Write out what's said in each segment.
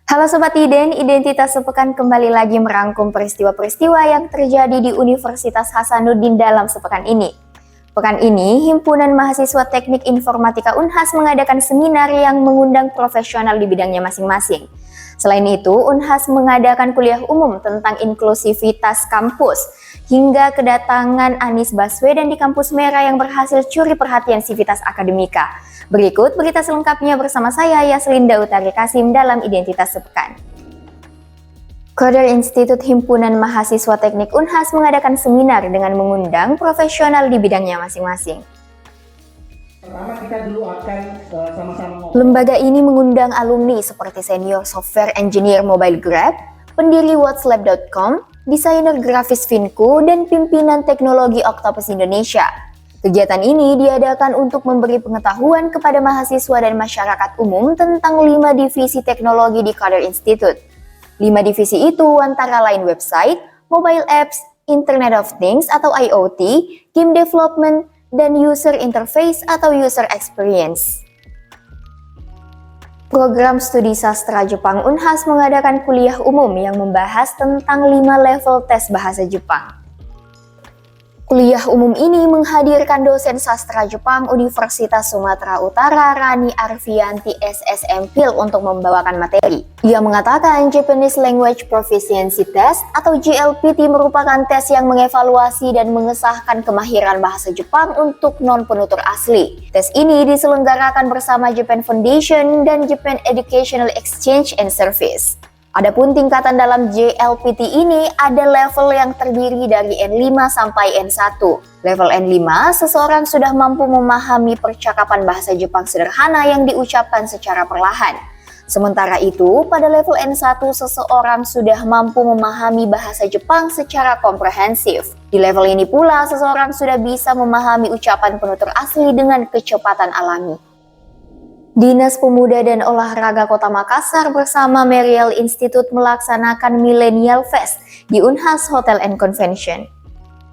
Halo Sobat Iden, Identitas Sepekan kembali lagi merangkum peristiwa-peristiwa yang terjadi di Universitas Hasanuddin dalam sepekan ini. Pekan ini, Himpunan Mahasiswa Teknik Informatika Unhas mengadakan seminar yang mengundang profesional di bidangnya masing-masing. Selain itu, Unhas mengadakan kuliah umum tentang inklusivitas kampus, hingga kedatangan Anies Baswedan di kampus merah yang berhasil curi perhatian Sivitas Akademika. Berikut berita selengkapnya bersama saya, Yaslinda Utari Kasim, dalam Identitas Sepekan. Coder Institut Himpunan Mahasiswa Teknik Unhas mengadakan seminar dengan mengundang profesional di bidangnya masing-masing. Pertama kita dulu akan sama-sama Lembaga ini mengundang alumni seperti senior software engineer Mobile Grab, pendiri whatslab.com, desainer grafis Vinku, dan pimpinan teknologi Octopus Indonesia. Kegiatan ini diadakan untuk memberi pengetahuan kepada mahasiswa dan masyarakat umum tentang 5 divisi teknologi di Coder Institute. 5 divisi itu antara lain website, mobile apps, Internet of Things atau IoT, game development, dan user interface atau user experience. Program Studi Sastra Jepang Unhas mengadakan kuliah umum yang membahas tentang 5 level tes bahasa Jepang. Kuliah umum ini menghadirkan dosen sastra Jepang Universitas Sumatera Utara Rani Arfianti SSMPhil untuk membawakan materi. Ia mengatakan Japanese Language Proficiency Test atau JLPT merupakan tes yang mengevaluasi dan mengesahkan kemahiran bahasa Jepang untuk non-penutur asli. Tes ini diselenggarakan bersama Japan Foundation dan Japan Educational Exchange and Service. Adapun tingkatan dalam JLPT ini ada level yang terdiri dari N5 sampai N1. Level N5, seseorang sudah mampu memahami percakapan bahasa Jepang sederhana yang diucapkan secara perlahan. Sementara itu, pada level N1, seseorang sudah mampu memahami bahasa Jepang secara komprehensif. Di level ini pula, seseorang sudah bisa memahami ucapan penutur asli dengan kecepatan alami. Dinas Pemuda dan Olahraga Kota Makassar bersama Meriel Institute melaksanakan Millennial Fest di Unhas Hotel and Convention.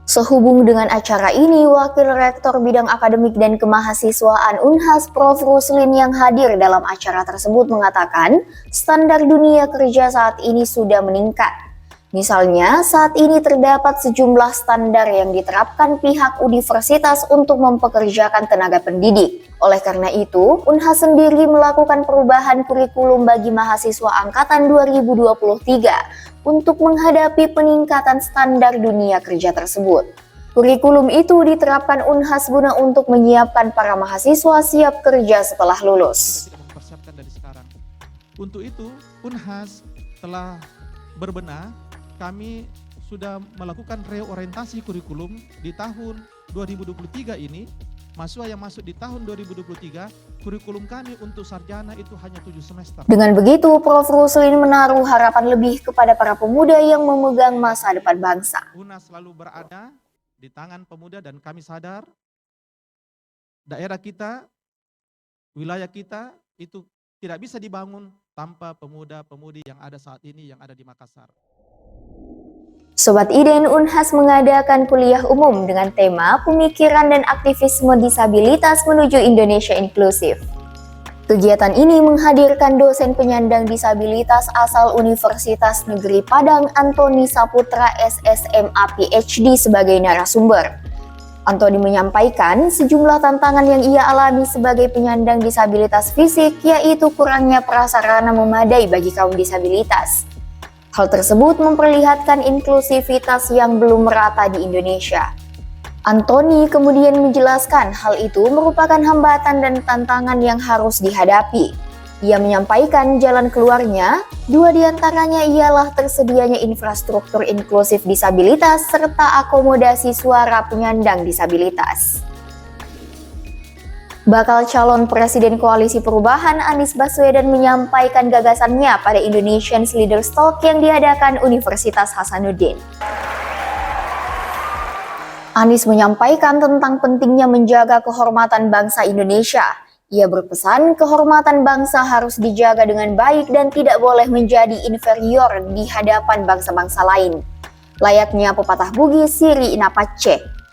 Sehubung dengan acara ini, Wakil Rektor Bidang Akademik dan Kemahasiswaan Unhas Prof. Ruslin yang hadir dalam acara tersebut mengatakan standar dunia kerja saat ini sudah meningkat. Misalnya, saat ini terdapat sejumlah standar yang diterapkan pihak universitas untuk mempekerjakan tenaga pendidik. Oleh karena itu, Unhas sendiri melakukan perubahan kurikulum bagi mahasiswa angkatan 2023 untuk menghadapi peningkatan standar dunia kerja tersebut. Kurikulum itu diterapkan Unhas guna untuk menyiapkan para mahasiswa siap kerja setelah lulus. Kita mempersiapkan dari sekarang. Untuk itu, Unhas telah berbenah. Kami sudah melakukan reorientasi kurikulum di tahun 2023 ini. Mahasiswa yang masuk di tahun 2023, kurikulum kami untuk sarjana itu hanya 7 semester. Dengan begitu, Prof. Ruslin menaruh harapan lebih kepada para pemuda yang memegang masa depan bangsa. Unhas selalu berada di tangan pemuda dan kami sadar daerah kita, wilayah kita itu tidak bisa dibangun tanpa pemuda-pemudi yang ada saat ini yang ada di Makassar. Sobat Iden, Unhas mengadakan kuliah umum dengan tema Pemikiran dan Aktivisme Disabilitas Menuju Indonesia Inklusif. Kegiatan ini menghadirkan dosen penyandang disabilitas asal Universitas Negeri Padang Antoni Saputra SSMA PhD sebagai narasumber. Antoni menyampaikan sejumlah tantangan yang ia alami sebagai penyandang disabilitas fisik, yaitu kurangnya prasarana memadai bagi kaum disabilitas. Hal tersebut memperlihatkan inklusivitas yang belum merata di Indonesia. Antoni kemudian menjelaskan hal itu merupakan hambatan dan tantangan yang harus dihadapi. Ia menyampaikan jalan keluarnya, 2 diantaranya ialah tersedianya infrastruktur inklusif disabilitas serta akomodasi suara penyandang disabilitas. Bakal calon Presiden Koalisi Perubahan Anies Baswedan menyampaikan gagasannya pada Indonesian Leaders Talk yang diadakan Universitas Hasanuddin. Anies menyampaikan tentang pentingnya menjaga kehormatan bangsa Indonesia. Ia berpesan kehormatan bangsa harus dijaga dengan baik dan tidak boleh menjadi inferior di hadapan bangsa-bangsa lain. Layaknya pepatah Bugis Siri Inapace.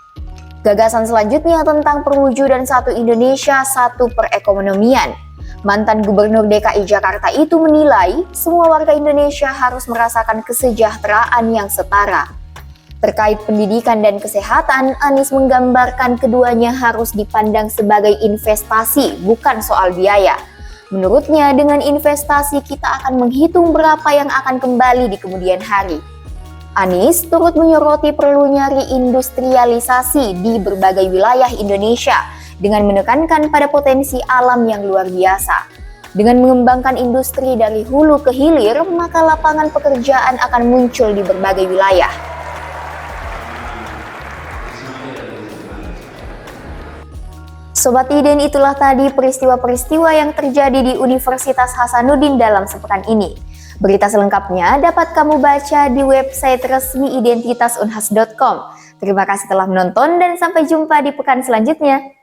Gagasan selanjutnya tentang perwujudan satu Indonesia, satu perekonomian. Mantan Gubernur DKI Jakarta itu menilai semua warga Indonesia harus merasakan kesejahteraan yang setara. Terkait pendidikan dan kesehatan, Anies menggambarkan keduanya harus dipandang sebagai investasi, bukan soal biaya. Menurutnya, dengan investasi kita akan menghitung berapa yang akan kembali di kemudian hari. Anies turut menyoroti perlunya reindustrialisasi di berbagai wilayah Indonesia dengan menekankan pada potensi alam yang luar biasa. Dengan mengembangkan industri dari hulu ke hilir, maka lapangan pekerjaan akan muncul di berbagai wilayah. Sobat Iden, itulah tadi peristiwa-peristiwa yang terjadi di Universitas Hasanuddin dalam sepekan ini. Berita selengkapnya dapat kamu baca di website resmi identitasunhas.com. Terima kasih telah menonton dan sampai jumpa di pekan selanjutnya.